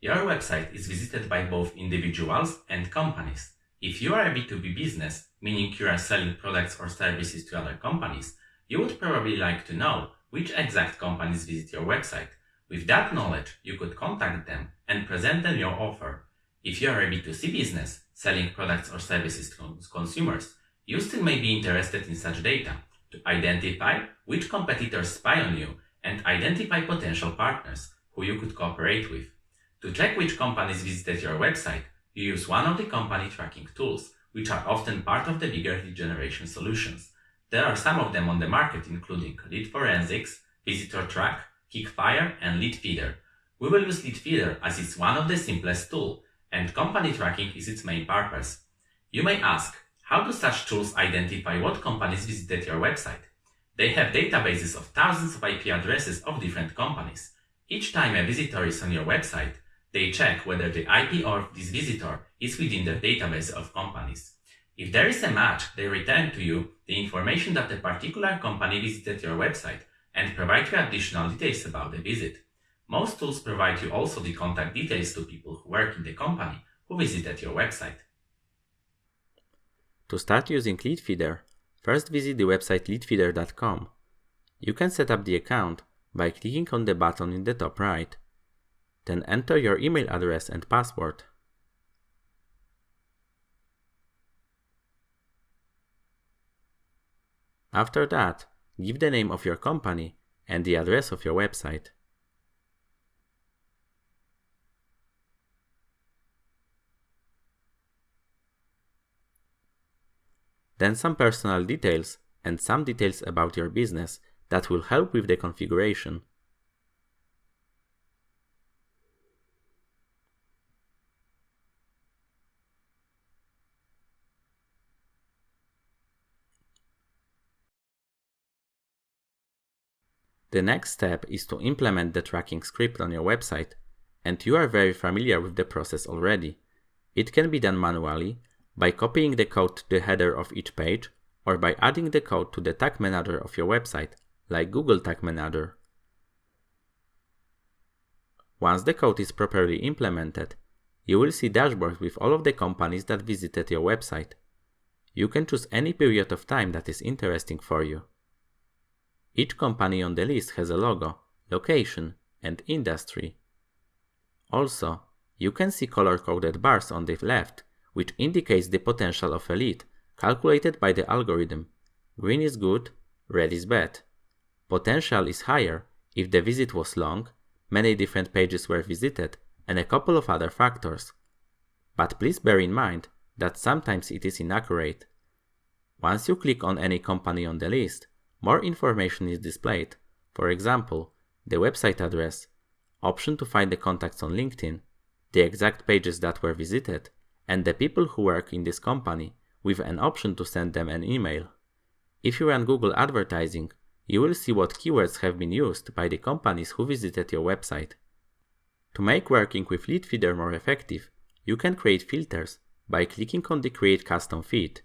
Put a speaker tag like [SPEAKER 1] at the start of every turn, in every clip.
[SPEAKER 1] Your website is visited by both individuals and companies. If you are a B2B business, meaning you are selling products or services to other companies, you would probably like to know which exact companies visit your website. With that knowledge, you could contact them and present them your offer. If you are a B2C business, selling products or services to consumers, you still may be interested in such data to identify which competitors spy on you and identify potential partners who you could cooperate with. To check which companies visited your website, you use one of the company tracking tools, which are often part of the bigger lead generation solutions. There are some of them on the market, including Lead Forensics, Visitor Track, Kickfire, and Lead Feeder. We will use Lead Feeder as it's one of the simplest tools, and company tracking is its main purpose. You may ask, how do such tools identify what companies visited your website? They have databases of thousands of IP addresses of different companies. Each time a visitor is on your website, they check whether the IP of this visitor is within the database of companies. If there is a match, they return to you the information that a particular company visited your website and provide you additional details about the visit. Most tools provide you also the contact details to people who work in the company who visited your website.
[SPEAKER 2] To start using Leadfeeder, first visit the website leadfeeder.com. You can set up the account by clicking on the button in the top right. Then enter your email address and password. After that, give the name of your company and the address of your website. Then some personal details and some details about your business that will help with the configuration. The next step is to implement the tracking script on your website, and you are very familiar with the process already. It can be done manually, by copying the code to the header of each page, or by adding the code to the tag manager of your website, like Google Tag Manager. Once the code is properly implemented, you will see dashboard with all of the companies that visited your website. You can choose any period of time that is interesting for you. Each company on the list has a logo, location, and industry. Also, you can see color-coded bars on the left, which indicates the potential of a lead, calculated by the algorithm. Green is good, red is bad. Potential is higher if the visit was long, many different pages were visited, and a couple of other factors. But please bear in mind that sometimes it is inaccurate. Once you click on any company on the list, more information is displayed. For example, the website address, option to find the contacts on LinkedIn, the exact pages that were visited, and the people who work in this company, with an option to send them an email. If you run Google advertising, you will see what keywords have been used by the companies who visited your website. To make working with Leadfeeder more effective, you can create filters by clicking on the Create Custom Feed.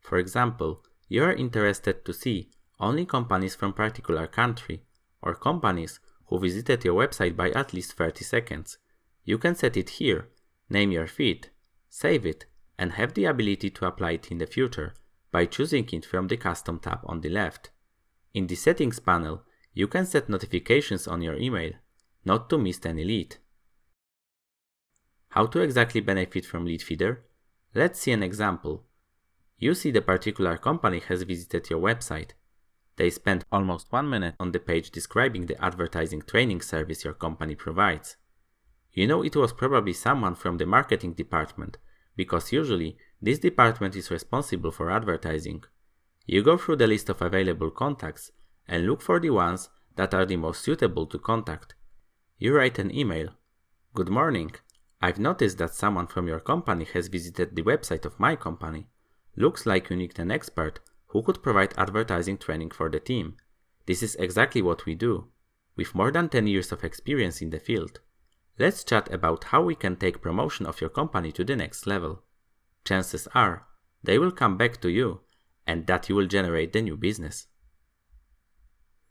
[SPEAKER 2] For example, you are interested to see only companies from particular country, or companies who visited your website by at least 30 seconds. You can set it here, name your feed, save it, and have the ability to apply it in the future by choosing it from the Custom tab on the left. In the Settings panel, you can set notifications on your email, not to miss any lead. How to exactly benefit from Leadfeeder? Let's see an example. You see the particular company has visited your website. They spent almost 1 minute on the page describing the advertising training service your company provides. You know it was probably someone from the marketing department, because usually this department is responsible for advertising. You go through the list of available contacts and look for the ones that are the most suitable to contact. You write an email. Good morning. I've noticed that someone from your company has visited the website of my company. Looks like you need an expert who could provide advertising training for the team. This is exactly what we do, with more than 10 years of experience in the field. Let's chat about how we can take promotion of your company to the next level. Chances are, they will come back to you, and that you will generate the new business.